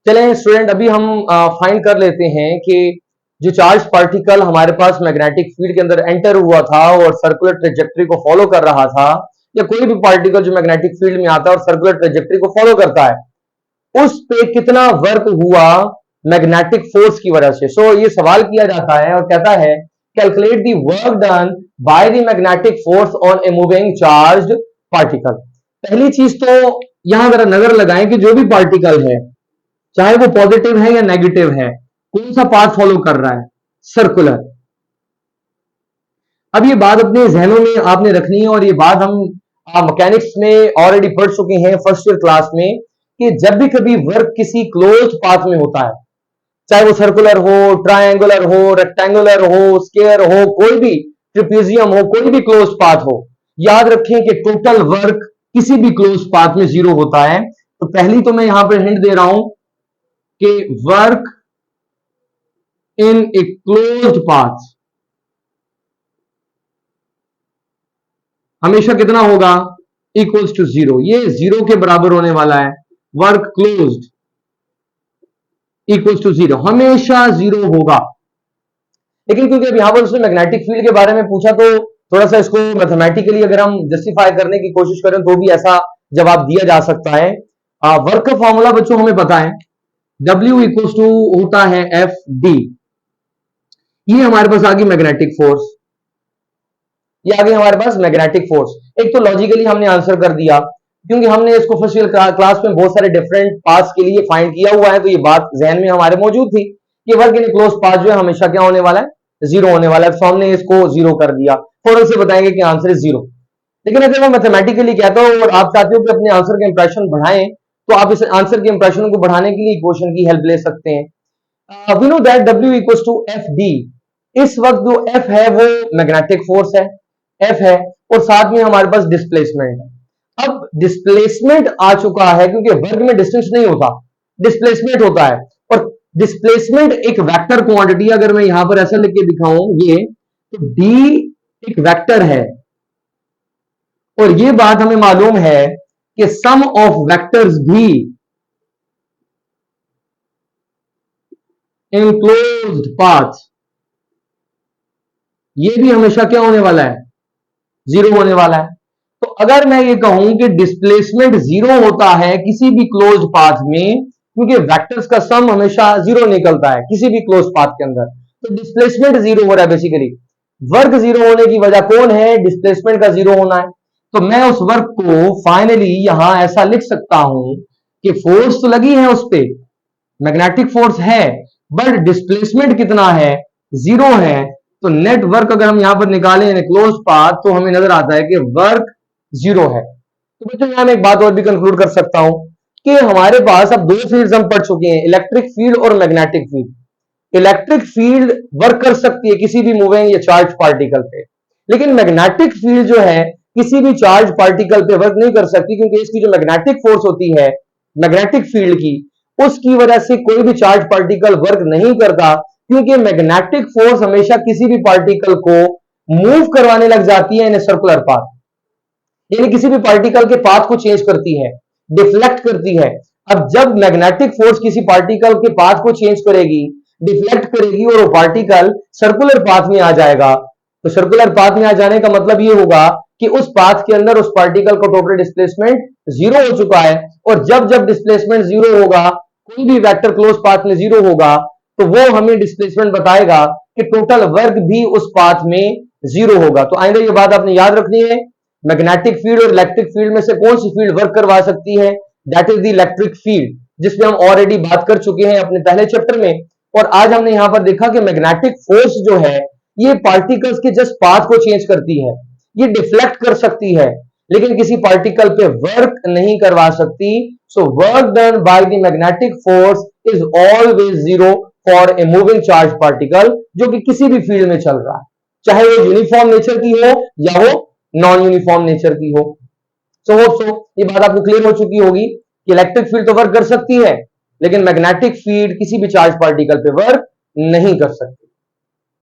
चलें स्टूडेंट, अभी हम फाइंड कर लेते हैं कि जो चार्ज पार्टिकल हमारे पास मैग्नेटिक फील्ड के अंदर एंटर हुआ था और सर्कुलर ट्रेजेक्टरी को फॉलो कर रहा था, या कोई भी पार्टिकल जो मैग्नेटिक फील्ड में आता है और सर्कुलर ट्रेजेक्टरी को फॉलो करता है, उस पे कितना वर्क हुआ मैग्नेटिक फोर्स की वजह से। सो ये सवाल किया जाता है और कहता है calculate the work done by the magnetic force on a moving charged particle. पहली चीज तो यहां जरा नजर लगाएं कि जो भी पार्टिकल है, चाहे वो पॉजिटिव है या नेगेटिव है, कौन सा पाथ फॉलो कर रहा है? सर्कुलर। अब ये बात अपने जहनों में आपने रखनी है, और ये बात हम मैकेनिक्स में ऑलरेडी पढ़ चुके हैं फर्स्ट ईयर क्लास में, कि जब भी कभी वर्क किसी क्लोज्ड पाथ में होता है, चाहे वो सर्कुलर हो, ट्रायंगुलर हो, रेक्टेंगुलर हो, स्क्वायर हो, कोई भी ट्रिपेजियम हो, कोई भी क्लोज्ड पाथ हो, याद रखें कि टोटल वर्क किसी भी क्लोज्ड पाथ में जीरो होता है। तो पहली तो मैं यहां पर हिंट दे रहा हूं कि work in a closed path हमेशा कितना होगा? Equals to zero. ये जीरो के बराबर होने वाला है। Work closed equals to zero, हमेशा जीरो होगा। लेकिन क्योंकि अब यहां पर उसने मैग्नेटिक फील्ड के बारे में पूछा, तो थोड़ा सा इसको मैथमेटिकली अगर हम जस्टिफाई करने की कोशिश करें तो भी ऐसा जवाब दिया जा सकता है। वर्क का फॉर्मूला बच्चों हमें पता है, W इक्वल्स टू होता है एफ डी। ये हमारे पास आ गई मैग्नेटिक फोर्स, ये आ गई हमारे पास मैग्नेटिक फोर्स। एक तो लॉजिकली हमने आंसर कर दिया, क्योंकि हमने इसको फर्स्ट ईयर क्लास में बहुत सारे डिफरेंट पाथ्स के लिए फाइंड किया हुआ है, तो ये बात जहन में हमारे मौजूद थी कि वर्क इन क्लोज पाथ जो है हमेशा क्या होने वाला है? जीरो होने वाला है। तो हमने इसको जीरो कर दिया, फौरन से बताएंगे कि आंसर इज जीरो। लेकिन अगर मैं मैथमेटिकली कहता हूं और आप चाहते हो कि अपने आंसर के इंप्रेशन बढ़ाएं, तो आप इस आंसर के इंप्रेशन को बढ़ाने के लिए इक्वेशन की हेल्प ले सकते हैं। We know that W equals to F D. इस वक्त जो F है वो मैग्नेटिक फोर्स है, F है, और साथ में हमारे पास डिस्प्लेसमेंट है। अब डिस्प्लेसमेंट आ चुका है, क्योंकि वर्क में डिस्टेंस नहीं होता, डिस्प्लेसमेंट होता है, और डिस्प्लेसमेंट एक वेक्टर क्वांटिटी। अगर मैं यहां पर ऐसा लिख के दिखाऊं ये, तो D एक वेक्टर है, और ये बात हमें मालूम है कि सम ऑफ वेक्टर्स भी इन क्लोज्ड पाथ, ये भी हमेशा क्या होने वाला है? जीरो होने वाला है। तो अगर मैं ये कहूं कि डिस्प्लेसमेंट जीरो होता है किसी भी क्लोज्ड पाथ में, क्योंकि वेक्टर्स का सम हमेशा जीरो निकलता है किसी भी क्लोज्ड पाथ के अंदर, तो डिस्प्लेसमेंट जीरो हो रहा है। बेसिकली वर्क जीरो होने की वजह कौन है? डिस्प्लेसमेंट का जीरो होना है। तो मैं उस वर्क को फाइनली यहां ऐसा लिख सकता हूं कि फोर्स तो लगी है उस पर, मैग्नेटिक फोर्स है, बट डिस्प्लेसमेंट कितना है? जीरो है। तो नेट वर्क अगर हम यहां पर निकालें इन क्लोज पाथ, तो हमें नजर आता है कि वर्क जीरो है। तो बच्चों यहां मैं एक बात और भी कंक्लूड कर सकता हूं कि हमारे पास अब दो फील्ड्स हम पढ़ चुके हैं, इलेक्ट्रिक फील्ड और magnetic field. Electric field work कर सकती है किसी भी मूविंग या चार्ज पार्टिकल पे, लेकिन मैग्नेटिक फील्ड जो है किसी भी चार्ज पार्टिकल पे वर्क नहीं कर सकती, क्योंकि इसकी जो मैग्नेटिक फोर्स होती है मैग्नेटिक फील्ड की, उसकी वजह से कोई भी चार्ज पार्टिकल वर्क नहीं करता, क्योंकि मैग्नेटिक फोर्स हमेशा किसी भी पार्टिकल को मूव करवाने लग जाती है इन सर्कुलर पाथ, यानी किसी भी पार्टिकल के पाथ को चेंज करती है, डिफ्लेक्ट करती है। अब जब मैग्नेटिक फोर्स किसी पार्टिकल के पाथ को चेंज करेगी, डिफ्लेक्ट करेगी, और वो पार्टिकल सर्कुलर पाथ में आ जाएगा, तो सर्कुलर पाथ में आ जाने का मतलब ये होगा कि उस पाथ के अंदर उस पार्टिकल को टोटल डिस्प्लेसमेंट जीरो हो चुका है। और जब जब डिस्प्लेसमेंट जीरो होगा, कोई भी वेक्टर क्लोज पाथ में जीरो होगा, तो वो हमें डिस्प्लेसमेंट बताएगा कि टोटल वर्क भी उस पाथ में जीरो होगा। तो आइंदा ये बात आपने याद रखनी है, मैग्नेटिक फील्ड और इलेक्ट्रिक फील्ड में से कौन सी फील्ड वर्क करवा सकती है? That is the electric field, जिसमें हम ऑलरेडी बात कर चुके हैं अपने पहले चैप्टर में। और आज हमने यहां पर देखा कि मैग्नेटिक फोर्स जो है ये पार्टिकल्स के जस्ट पाथ को चेंज करती है, ये डिफ्लेक्ट कर सकती है, लेकिन किसी पार्टिकल पे वर्क नहीं करवा सकती। So work done by the magnetic force is always zero for a moving charge particle, जो कि किसी भी फील्ड में चल रहा है, चाहे वो यूनिफॉर्म नेचर की हो या वो नॉन यूनिफॉर्म नेचर की हो। सो होप सो ये बात आपको क्लियर हो चुकी होगी कि इलेक्ट्रिक फील्ड तो वर्क कर सकती है, लेकिन मैग्नेटिक फील्ड किसी भी चार्ज पार्टिकल पे वर्क नहीं कर सकती।